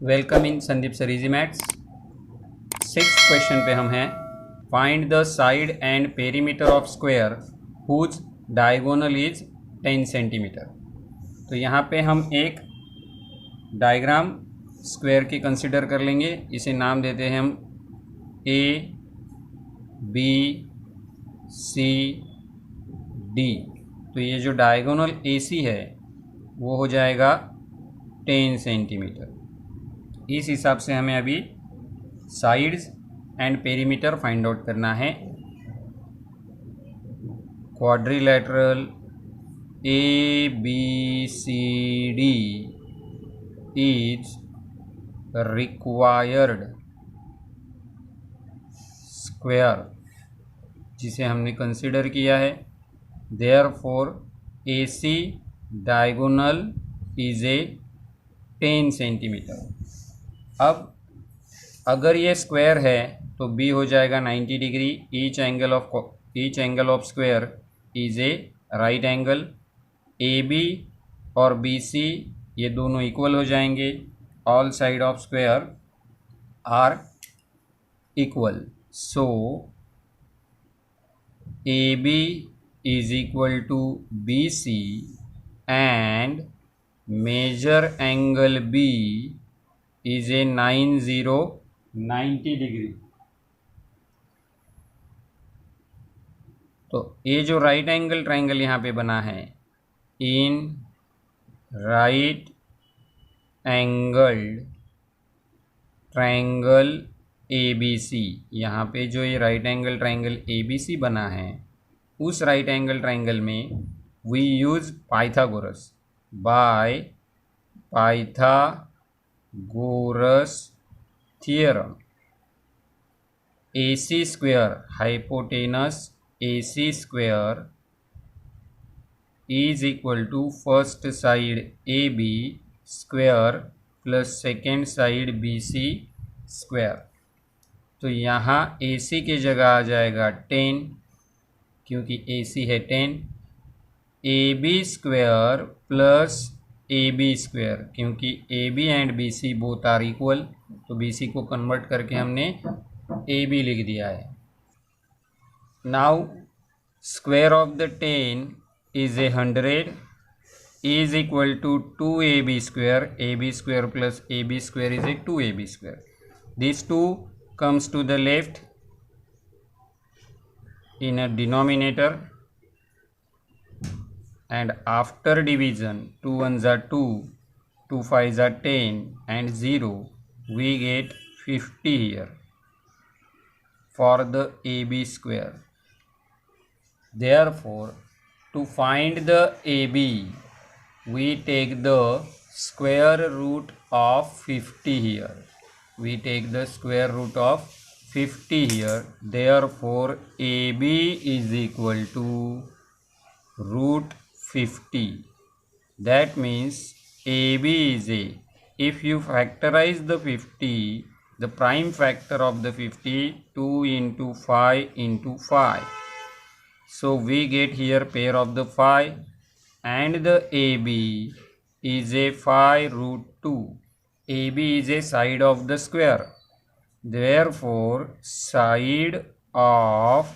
Welcome in Sandeep sir easy maths. Six question पे हम हैं। Find the side and perimeter of square whose diagonal is 10 centimetre. तो यहाँ पे हम एक डायग्राम स्क्वायर की कंसिडर कर लेंगे। इसे नाम देते हैं हम ए बी सी डी। तो ये जो डायगोनल ए सी है वो हो जाएगा 10 सेंटीमीटर। इस हिसाब से हमें अभी sides and perimeter find out करना है। Quadrilateral A B C D is required square जिसे हमने कंसिडर किया है। Therefore A C diagonal is a 10 centimetre. अब अगर ये स्क्वायर है तो बी हो जाएगा 90 degree. Each angle of square is a right angle. A B और बी सी ये दोनों इक्वल हो जाएंगे। All side of square are equal. So A B is equal to B C and measure angle B is a 90 degree. तो ये जो right angle triangle यहाँ पे बना है, in right angle triangle A B C, यहाँ पे जो ये right angle triangle A B C बना है उस राइट एंगल ट्राइंगल में we use Pythagoras by Pythagoras theorem. AC square hypotenuse AC square is equal to first side AB square plus second side BC square. तो यहाँ AC की जगह आ जाएगा 10 क्योंकि AC है 10। AB square plus AB square क्योंकि AB and BC both are equal, तो BC को कन्वर्ट करके हमने AB लिख दिया है। Now square of the 10 is 100 is equal to 2AB square. AB square plus AB square is a 2AB square. This 2 comes to the left in a denominator, and after division 2 ones are 2, 2 5s are 10 and 0, we get 50 here for the AB square. Therefore, to find the AB, we take the square root of 50 here. We take the square root of 50 here. Therefore, AB is equal to root 50. That means AB is a, if you factorize the 50, the prime factor of the 50, 2 into 5 into 5. So we get here pair of the 5 and the AB is a 5 root 2. AB is a side of the square. Therefore, side of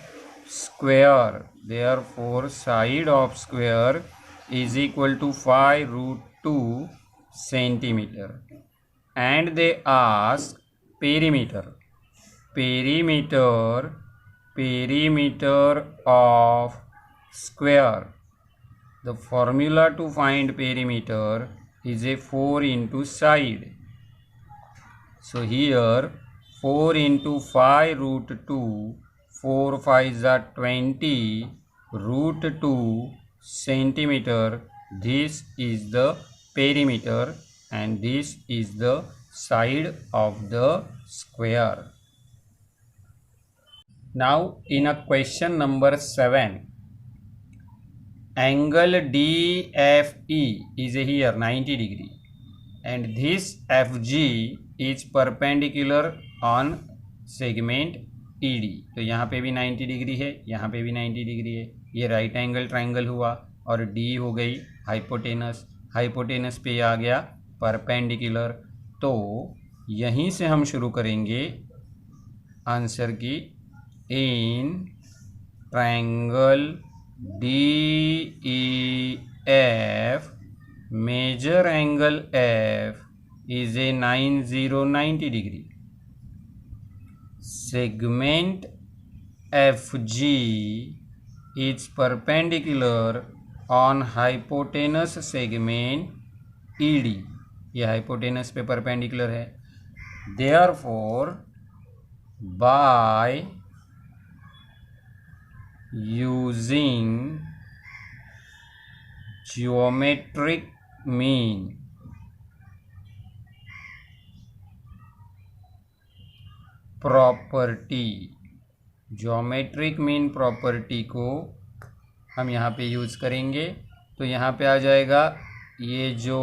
square. Therefore, side of square is equal to 5 root 2 centimeter. And they ask perimeter. Perimeter of square. The formula to find perimeter is a 4 into side. So here 4 into 5 root 2, 4 5s are 20 root 2 centimeter. This is the perimeter and this is the side of the square. Now in a question number 7, angle DFE is here 90 degree and this FG is perpendicular on segment ED. तो यहाँ पे भी 90 degree है, यहाँ पे भी 90 degree है। ये राइट एंगल ट्राइंगल हुआ और D हो गई हाइपोटेनस। हाइपोटेनस पे आ गया परपेंडिकुलर। तो यहीं से हम शुरू करेंगे आंसर की। In triangle DEF measure angle F is a 90 degree. Segment FG is perpendicular on hypotenuse segment ED. ये हाइपोटेनस पे परपेंडिकुलर है। Therefore, by using geometric mean property, geometric mean property को हम यहाँ पे यूज़ करेंगे। तो यहाँ पे आ जाएगा ये जो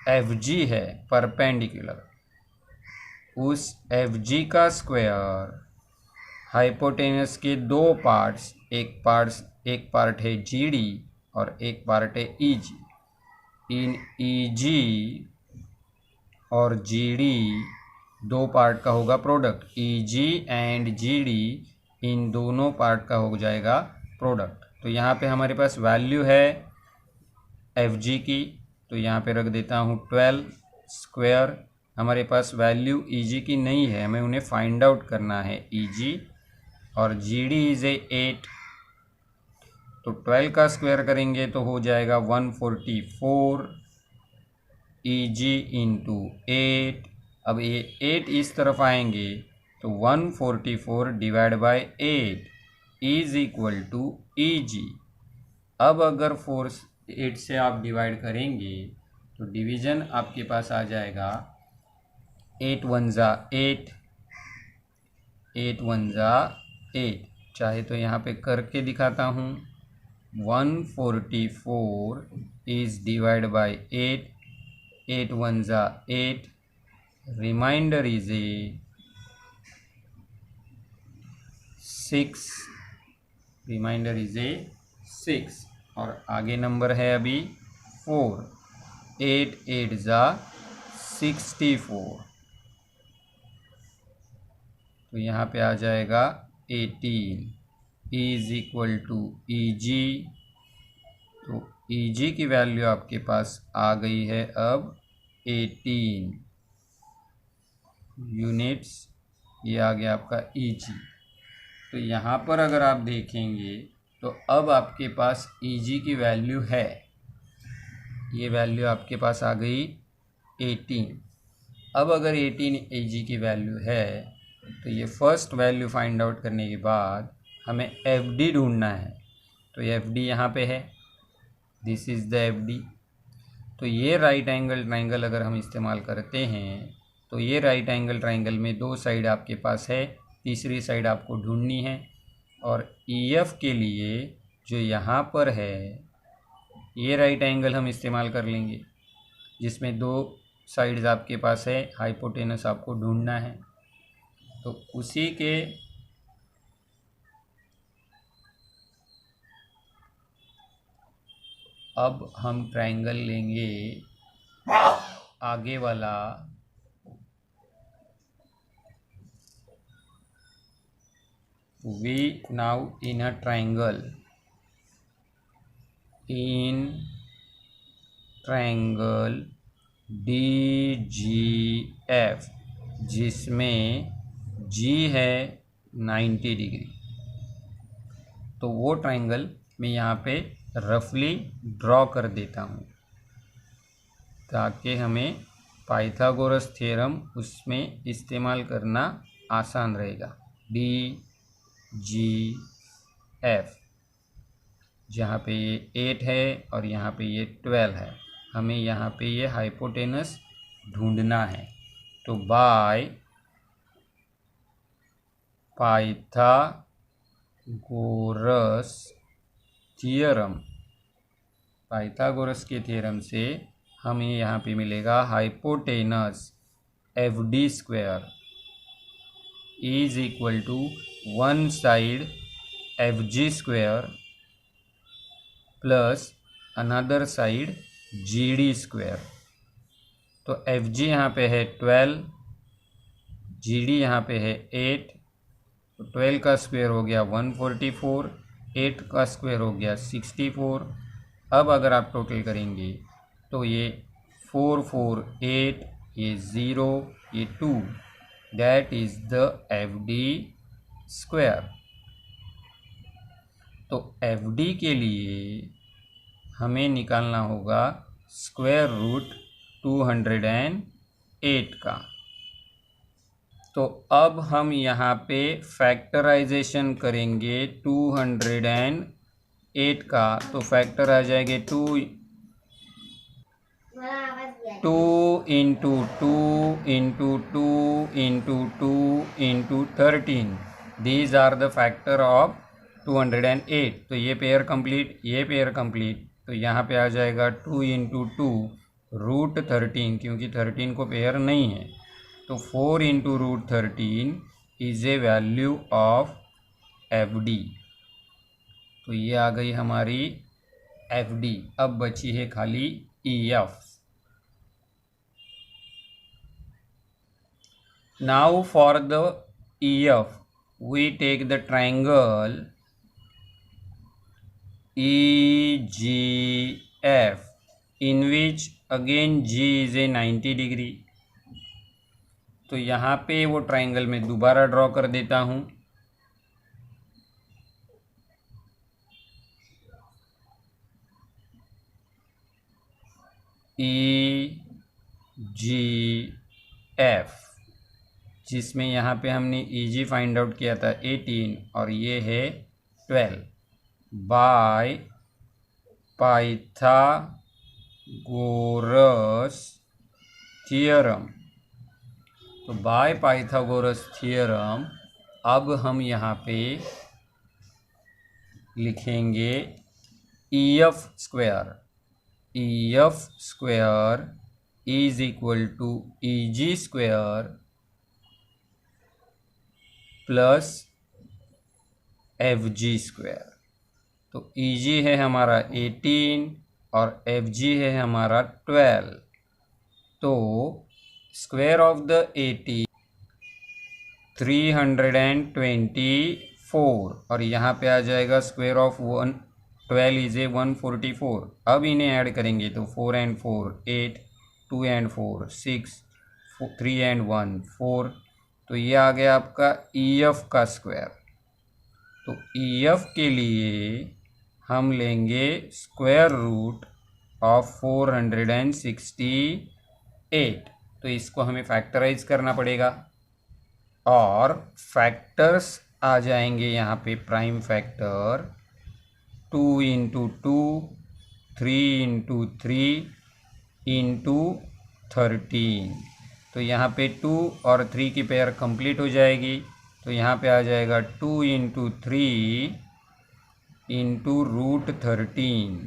FG है परपेंडिकुलर, उस FG का स्क्वायर हाइपोटेनस के दो पार्ट्स, एक पार्ट है GD और एक पार्ट है EG। इन EG और GD दो पार्ट का होगा प्रोडक्ट। EG एंड GD इन दोनों पार्ट का हो जाएगा प्रोडक्ट। तो यहाँ पे हमारे पास वैल्यू है FG की, तो यहाँ पे रख देता हूँ 12 स्क्वायर। हमारे पास वैल्यू EG की नहीं है, हमें उन्हें फाइंड आउट करना है EG, और GD इज़ 8। तो 12 का स्क्वायर करेंगे तो हो जाएगा 144 EG इंटू 8। अब ये 8 इस तरफ आएंगे तो 144 divide by 8 is equal to EG। अब अगर 8 से आप डिवाइड करेंगे तो डिवीज़न आपके पास आ जाएगा 8 1 जा 8, 8 1 जा 8। चाहे तो यहाँ पे करके दिखाता हूँ। 144 इज डिवाइड बाय 8, 8 1 जा 8, remainder is a 6, remainder is a 6, और आगे नंबर है अभी 4, 8 8 जा 64। तो यहाँ पे आ जाएगा 18 इज इक्वल टू EG। तो EG की वैल्यू आपके पास आ गई है अब 18 यूनिट्स। ये आ गया आपका EG। तो यहाँ पर अगर आप देखेंगे तो अब आपके पास EG की वैल्यू है, ये वैल्यू आपके पास आ गई 18। अब अगर 18 EG की वैल्यू है तो ये फर्स्ट वैल्यू फाइंड आउट करने के बाद हमें FD ढूंढना है। तो FD यहाँ पे है, दिस इज़ द FD। तो ये राइट एंगल ट्राइंगल अगर हम इस्तेमाल करते हैं तो ये राइट एंगल ट्राइंगल में दो साइड आपके पास है, तीसरी साइड आपको ढूंढनी है। और EF के लिए जो यहाँ पर है ये राइट एंगल हम इस्तेमाल कर लेंगे, जिसमें दो साइड्स आपके पास है, हाइपोटेनस आपको ढूंढना है। तो उसी के अब हम ट्रायंगल लेंगे आगे वाला, we now in a triangle, in triangle DGF, जिसमें G है 90 डिग्री। तो वो ट्रायंगल मैं यहाँ पे रफली ड्रॉ कर देता हूँ ताकि हमें पाइथागोरस थ्योरम उसमें इस्तेमाल करना आसान रहेगा। DGF, जहाँ पे ये 8 है और यहाँ पे ये 12 है, हमें यहाँ पे ये हाइपोटेनस ढूंढना है। तो बाय पाइथागोरस थ्योरम, पाइथागोरस के थ्योरम से हमें यहाँ पे मिलेगा hypotenuse FD square is equal to one side FG square plus another side GD square. तो एफ जी यहाँ पे है 12, जी डी यहाँ पे है 8, तो 12 का स्क्वायर हो गया 144, 8 का स्क्वायर हो गया 64। अब अगर आप टोटल करेंगे तो ये 4 4 8, ये 0, ये 2, that is the F D square. तो एफ डी के लिए हमें निकालना होगा स्क्वायर रूट 208 का। तो अब हम यहाँ पे फैक्टराइजेशन करेंगे 208 का, तो फैक्टर आ जाएंगे 2 into 2 into 2 into 2 into 13, these are the factor of 208। तो ये पेयर कंप्लीट, ये पेयर कंप्लीट, तो यहाँ पे आ जाएगा 2 इंटू 2 रूट 13, क्योंकि 13 को पेयर नहीं है, तो 4 into root 13 is a value of F D. तो ये आ गई हमारी एफ डी। अब बची है खाली E F. Now for the EF, we take the triangle EGF, in which again G is a 90 degree। तो यहाँ पे वो ट्राइंगल में दोबारा ड्रॉ कर देता हूँ। EGF, जिसमें यहाँ पे हमने EG फाइंड आउट किया था 18 और ये है 12 बाय पाइथागोरस थियरम। तो बाय पाइथागोरस थियरम अब हम यहाँ पे लिखेंगे EF square. EF square is equal to EG square plus FG square. तो EG है हमारा 18 और FG है हमारा 12। तो स्क्वायर ऑफ द 80 324, और यहाँ पे आ जाएगा स्क्वायर ऑफ 12 इज ए 144। अब इन्हें ऐड करेंगे तो 4 and 4 8, 2 and 4 6, 3 and 1 4। तो ये आ गया आपका EF का स्क्वायर। तो EF के लिए हम लेंगे स्क्वायर रूट ऑफ 468। तो इसको हमें फैक्टराइज करना पड़ेगा और फैक्टर्स आ जाएंगे यहाँ पे prime factor 2 into 2, 3 into 3 into 13। तो यहाँ पे 2 और 3 की पेयर कंप्लीट हो जाएगी। तो यहाँ पे आ जाएगा 2 इंटू 3 इंटू रूट 13।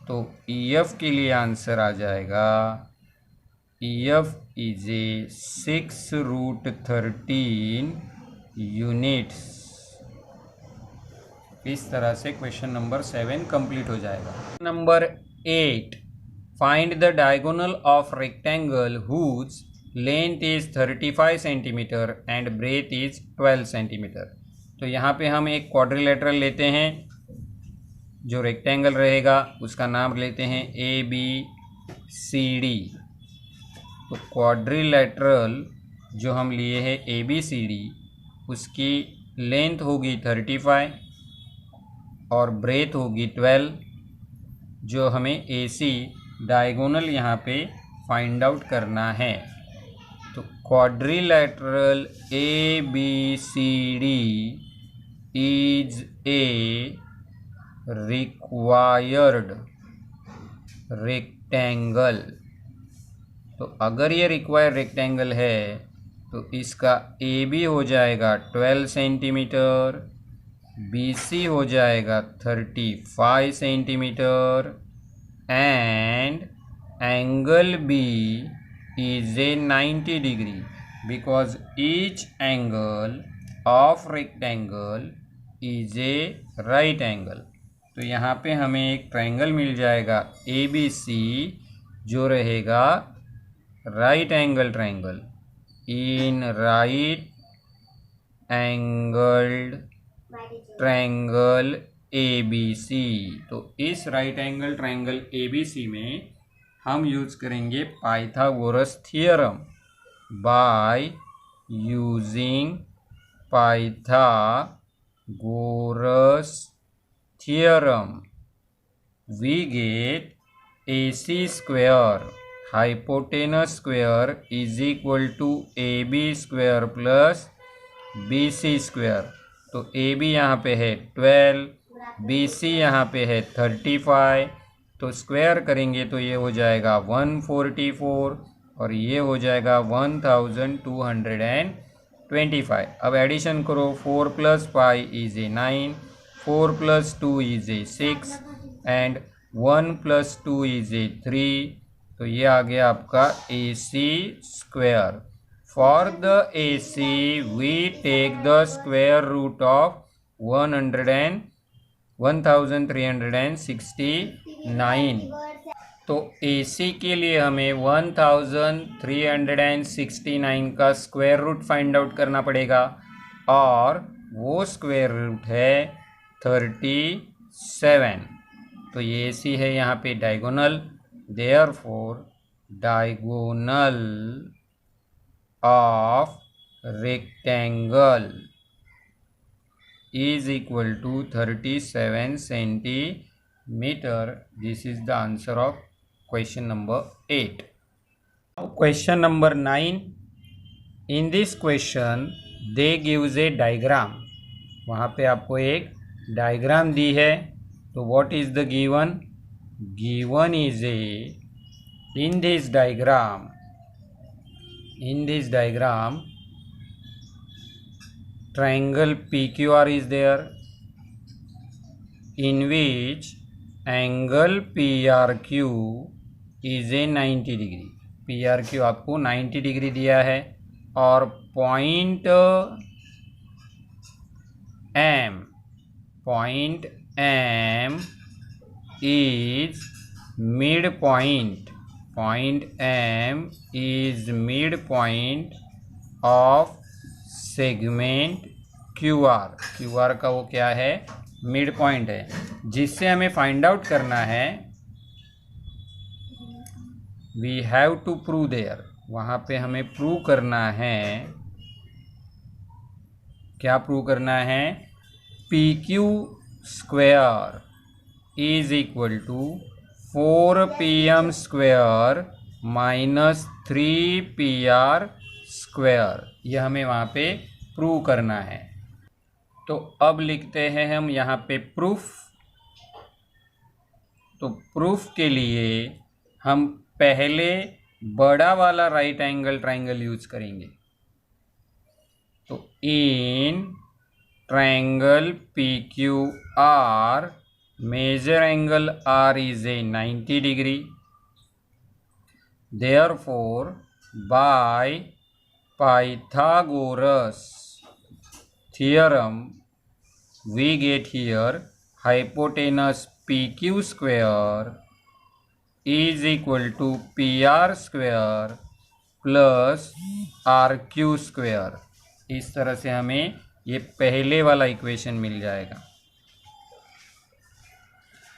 तो EF के लिए आंसर आ जाएगा EF is a 6 root 13 units. इस तरह से क्वेश्चन नंबर 7 कंप्लीट हो जाएगा। Number 8, find the diagonal of rectangle whose length is 35 centimetre and breadth is 12 centimetre. तो यहाँ पे हम एक क्वाड्रिलेटरल लेते हैं, जो रेक्टेंगल रहेगा उसका नाम लेते हैं ABCD। तो क्वाड्रिलेटरल जो हम लिए हैं ABCD, उसकी लेंथ होगी 35 और ब्रेथ होगी 12, जो हमें AC डायगोनल यहाँ पे फाइंड आउट करना है। तो quadrilateral ABCD is a required rectangle. तो अगर ये रिक्वायर्ड रेक्टेंगल है तो इसका AB हो जाएगा 12 सेंटीमीटर, BC हो जाएगा 35 centimetre and angle B is a 90 degree because each angle of rectangle is a right angle। तो यहाँ पे हमें एक ट्रायंगल मिल जाएगा ABC जो रहेगा right angle triangle, in right angled triangle ABC। तो इस राइट एंगल ट्रायंगल ABC में हम यूज करेंगे Pythagoras theorem. By using Pythagoras theorem we get AC square hypotenuse square is equal to AB square plus BC square। तो AB यहाँ पे है 12, BC यहाँ पे है 35, तो स्क्वायर करेंगे तो ये हो जाएगा 144 और ये हो जाएगा 1225। अब एडिशन करो, 4 + 5 is a 9, 4 + 2 is a 6 and 1 + 2 is a 3। तो ये आ गया आपका AC square. For the AC we take the square root of 1369। तो AC के लिए हमें 1369 का स्क्वायर रूट फाइंड आउट करना पड़ेगा और वो स्क्वायर रूट है 37। तो ये AC है यहाँ पे diagonal, therefore diagonal of rectangle is equal to 37 centimeter। This is the answer of question number 8। Now question number 9। In this question they gives a diagram। वहाँ पे आपको एक डायग्राम दी है। तो what is the given? Given is a in this diagram triangle PQR is there in which angle PRQ is a 90 degree. PRQ आपको 90 degree दिया है और point M is midpoint। Point M is midpoint of segment QR का वो क्या है, mid point है, जिससे हमें फाइंड आउट करना है we have to prove there. वहाँ पे हमें प्रूव करना है, क्या प्रूव करना है, PQ square is equal to 4PM square minus 3PR square. यह हमें वहाँ पे प्रूव करना है। तो अब लिखते हैं हम यहाँ पे प्रूफ। तो प्रूफ के लिए हम पहले बड़ा वाला राइट एंगल ट्रायंगल यूज करेंगे। तो in triangle PQR measure angle R is a 90 degree. Therefore by Pythagoras theorem we get here hypotenuse PQ square is equal to PR square plus RQ square। इस तरह से हमें ये पहले वाला equation मिल जाएगा।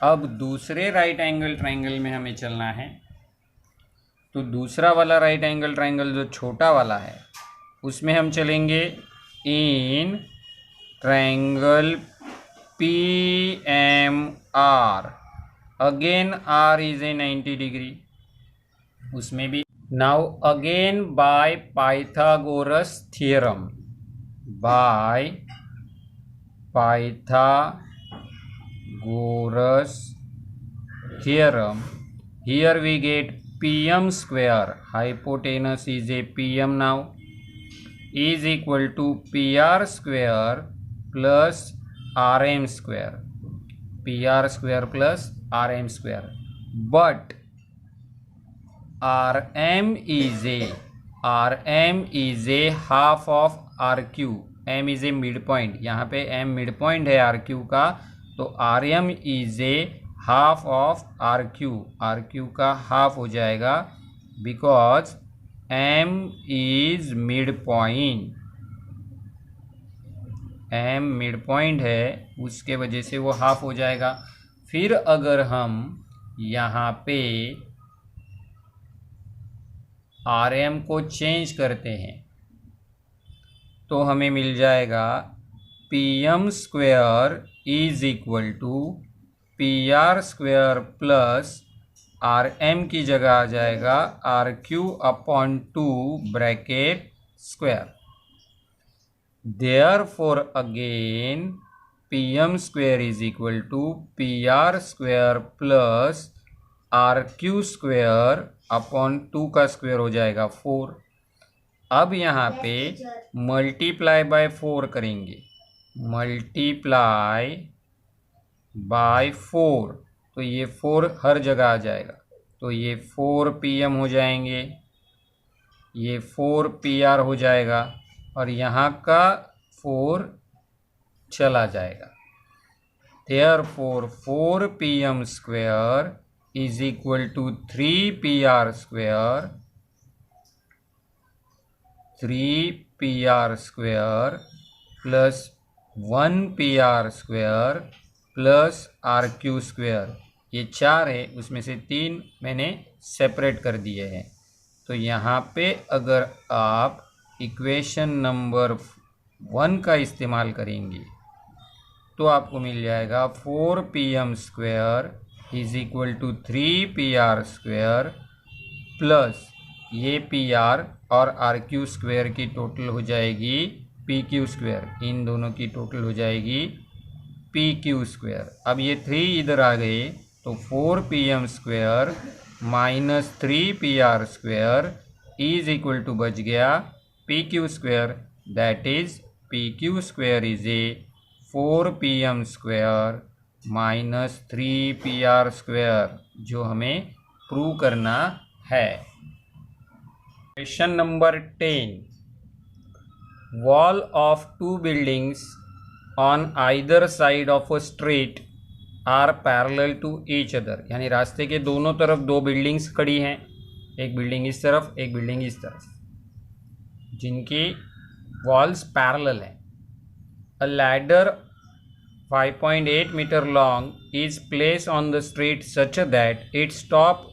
अब दूसरे राइट एंगल ट्रायंगल में हमें चलना है। तो दूसरा वाला राइट एंगल ट्रायंगल जो छोटा वाला है उसमें हम चलेंगे in triangle PMR। Again R is a 90 degree, उसमें भी now again bye Pythagoras theorem. Bye Pythagoras theorem here we get PM square, hypotenuse is a PM now, is equal to PR square plus RM square। PR square plus RM square, but RM is a half of RQ। M is a midpoint, यहाँ पे M midpoint है RQ का, तो RM is a half of RQ का half हो जाएगा because M is mid point, M mid point है, उसके वजह से वो हाफ हो जाएगा। फिर अगर हम यहाँ पे RM को चेंज करते हैं तो हमें मिल जाएगा PM square is equal to PR square plus RM की जगह आ जाएगा RQ upon 2 bracket square. Therefore again PM square is equal to PR square plus RQ square upon 2 का स्क्वेयर हो जाएगा 4। अब यहाँ पे मल्टीप्लाई बाय 4 करेंगे, मल्टीप्लाई बाय 4, तो ये 4 हर जगह आ जाएगा, तो ये 4 PM हो जाएंगे, ये 4 PR हो जाएगा और यहाँ का 4 चला जाएगा। Therefore 4 PM square is equal to 3 PR square, 3 PR square plus 1 PR square plus RQ square. ये 4 है, उसमें से 3 मैंने सेपरेट कर दिए हैं। तो यहाँ पे अगर आप इक्वेशन नंबर 1 का इस्तेमाल करेंगे तो आपको मिल जाएगा 4 PM square is equal to 3 PR square plus ये PR और RQ स्क्वेयर की टोटल हो जाएगी PQ स्क्वेयर, इन दोनों की टोटल हो जाएगी PQ स्क्वेयर। अब ये 3 इधर आ गए तो 4 PM square minus 3 PR square is equal to बच गया PQ square, that is PQ square is a 4 PM square minus 3 PR square, जो हमें प्रूव करना है। Question number 10, wall of 2 buildings on either side of a street are parallel to each other, यानी रास्ते के दोनों तरफ 2 बिल्डिंग्स खड़ी हैं, एक बिल्डिंग इस तरफ एक बिल्डिंग इस तरफ, जिनकी वॉल्स पैरेलल हैं। A ladder 5.8 metre long is place on the street such that it's top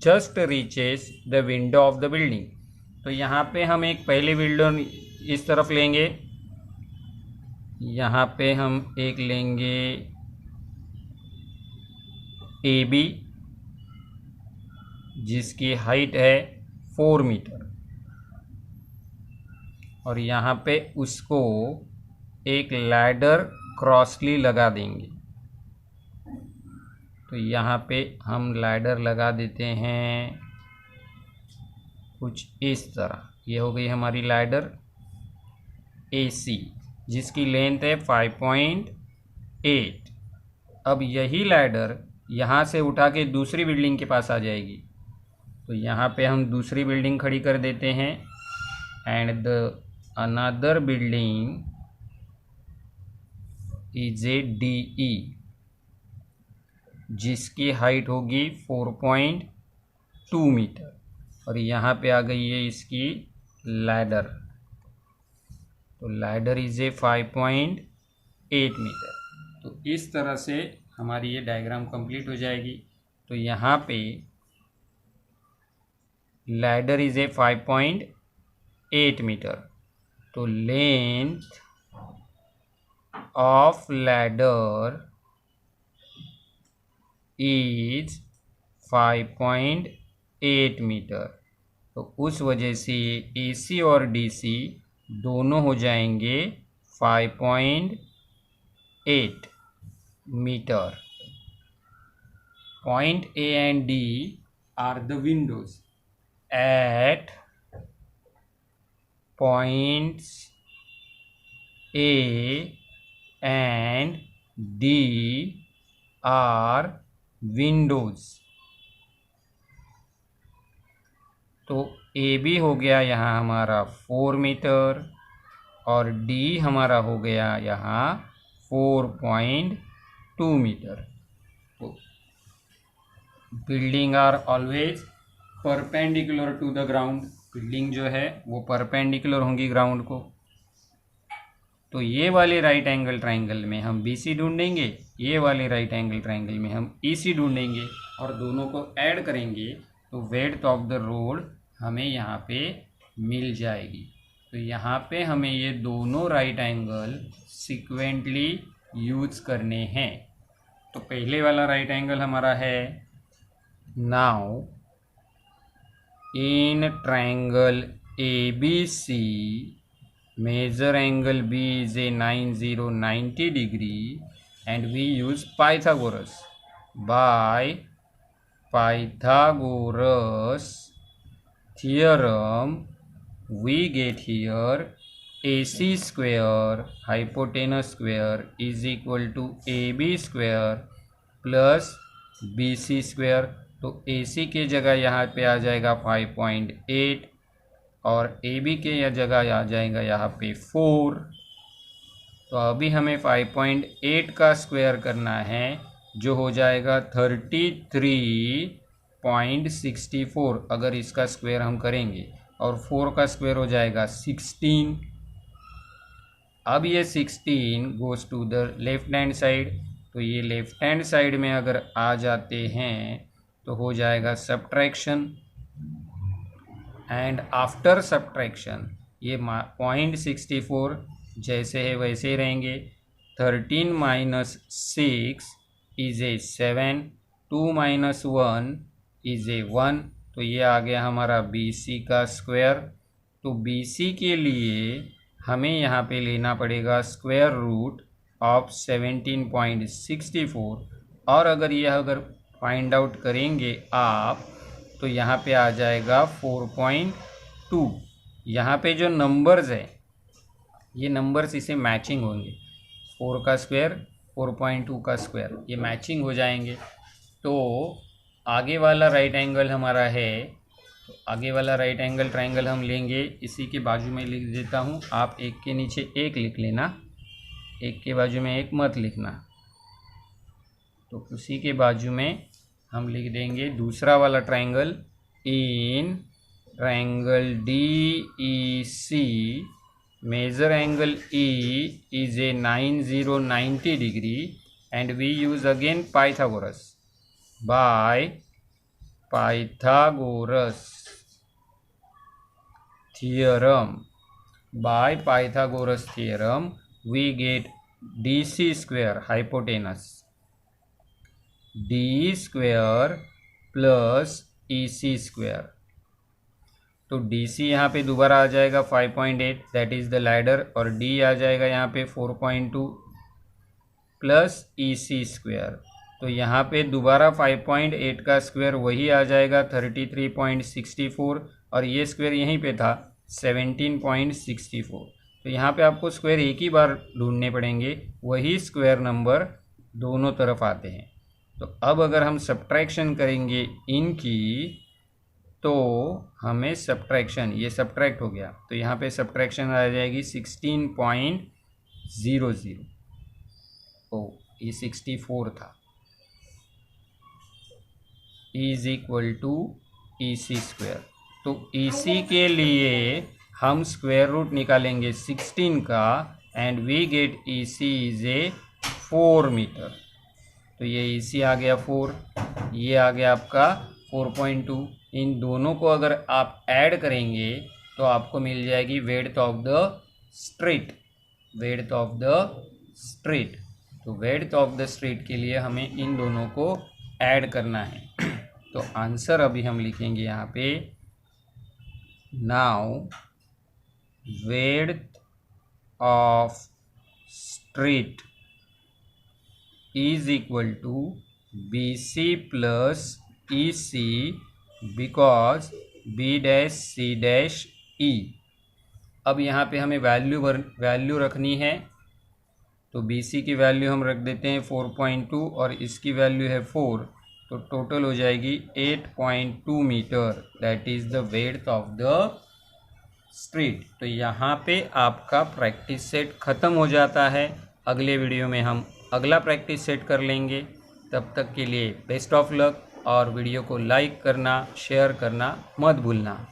just reaches the window of the building. तो यहाँ पे हम एक पहली विंडो इस तरफ लेंगे, यहाँ पे हम एक लेंगे AB जिसकी हाइट है 4 मीटर, और यहाँ पे उसको एक लैडर क्रॉसली लगा देंगे। तो यहाँ पे हम लैडर लगा देते हैं कुछ इस तरह, ये हो गई हमारी लैडर AC जिसकी लेंथ है 5.8। अब यही लैडर यहाँ से उठा के दूसरी बिल्डिंग के पास आ जाएगी, तो यहाँ पे हम दूसरी बिल्डिंग खड़ी कर देते हैं and the another building is a DE जिसकी हाइट होगी 4.2 मीटर, और यहाँ पे आ गई है इसकी लैडर, तो लैडर इज ए 5.8 मीटर। तो इस तरह से हमारी ये डायग्राम कंप्लीट हो जाएगी। तो यहाँ पे लैडर इज ए 5.8 मीटर, तो length of ladder is 5.8 metre. तो उस वजह से AC और DC दोनों हो जाएंगे 5.8 metre. Point A and D are the windows. At points A and D are windows. तो AB हो गया यहाँ हमारा 4 मीटर और D हमारा हो गया यहाँ 4.2 मीटर। तो building are always perpendicular to the ground, building जो है वो परपेंडिकुलर होंगी ग्राउंड को। तो ये वाले राइट एंगल ट्राइंगल में हम BC ढूंढेंगे, ये वाले राइट एंगल ट्राइंगल में हम EC ढूंढेंगे और दोनों को ऐड करेंगे तो विड्थ ऑफ द रोड हमें यहाँ पे मिल जाएगी। तो यहाँ पे हमें ये दोनों राइट एंगल सीक्वेंटली यूज करने हैं। तो पहले वाला राइट एंगल हमारा है, now in triangle ABC measure angle B is a 90 degree and we use Pythagoras. By Pythagoras theorem we get here AC square hypotenuse square is equal to AB square plus BC square। तो AC के जगह यहाँ पे आ जाएगा 5.8 और AB के यह जगह आ जाएगा यहाँ पे 4। तो अभी हमें 5.8 का स्क्वायर करना है जो हो जाएगा 33.64 अगर इसका स्क्वायर हम करेंगे, और 4 का स्क्वायर हो जाएगा 16। अब ये 16 goes to the left hand side, तो ये लेफ्ट हैंड साइड में अगर आ जाते हैं तो हो जाएगा सब्ट्रैक्शन, एंड आफ्टर सब्ट्रैक्शन ये 0.64 जैसे है वैसे ही रहेंगे। 13 minus 6 is a 7, 2 minus 1 is a 1। तो ये आ गया हमारा BC का स्क्वायर। तो BC के लिए हमें यहाँ पे लेना पड़ेगा स्क्वायर रूट ऑफ 17.64, और अगर फाइंड आउट करेंगे आप तो यहाँ पे आ जाएगा 4.2। यहाँ पे जो नंबर्स है ये नंबर्स इसे मैचिंग होंगे, 4 का स्क्वायर 4.2 का स्क्वायर ये मैचिंग हो जाएंगे। तो आगे वाला राइट एंगल हमारा है, तो आगे वाला राइट एंगल ट्रायंगल हम लेंगे, इसी के बाजू में लिख देता हूँ, आप एक के नीचे एक लिख लेना, एक के बाजू में एक मत लिखना। तो उसी के बाजू में हम लिख देंगे दूसरा वाला triangle, in triangle DEC measure angle E is a 90 degree and we use again Pythagoras. By Pythagoras theorem we get DC square hypotenuse D square plus EC square. तो DC यहाँ पे दोबारा आ जाएगा 5.8 दैट इज़ द लैडर, और D आ जाएगा यहाँ पे 4.2 plus EC square. तो यहाँ पे दोबारा 5.8 का स्क्वायर वही आ जाएगा 33.64, और ये स्क्वायर यहीं पे था 17.64। तो यहाँ पे आपको स्क्वायर एक ही बार ढूंढने पड़ेंगे, वही स्क्वायर नंबर दोनों तरफ आते हैं। तो अब अगर हम सब्ट्रैक्शन करेंगे इनकी तो हमें सब्ट्रैक्शन, ये सब्ट्रैक्ट हो गया तो यहाँ पे सब्ट्रैक्शन आ जाएगी 16.00। ओ ये 64 था, is equal to EC square. तो EC के लिए हम स्क्वायर रूट निकालेंगे 16 का, and we get EC is a 4 metre. तो ये EC आ गया 4, ये आ गया आपका 4.2। इन दोनों को अगर आप ऐड करेंगे तो आपको मिल जाएगी width of the straight, width of the straight. तो विड्थ ऑफ द स्ट्रेट के लिए हमें इन दोनों को ऐड करना है। तो आंसर अभी हम लिखेंगे यहाँ पे, now width of straight is equal to BC plus EC because B dash C dash E। अब यहाँ पे हमें वैल्यू रखनी है, तो BC की वैल्यू हम रख देते हैं 4.2 और इसकी वैल्यू है 4, तो टोटल हो जाएगी 8.2 metre, that is the width of the street. तो यहाँ पे आपका प्रैक्टिस सेट ख़त्म हो जाता है। अगले वीडियो में हम अगला प्रैक्टिस सेट कर लेंगे। तब तक के लिए बेस्ट ऑफ लक, और वीडियो को लाइक करना, शेयर करना मत भूलना।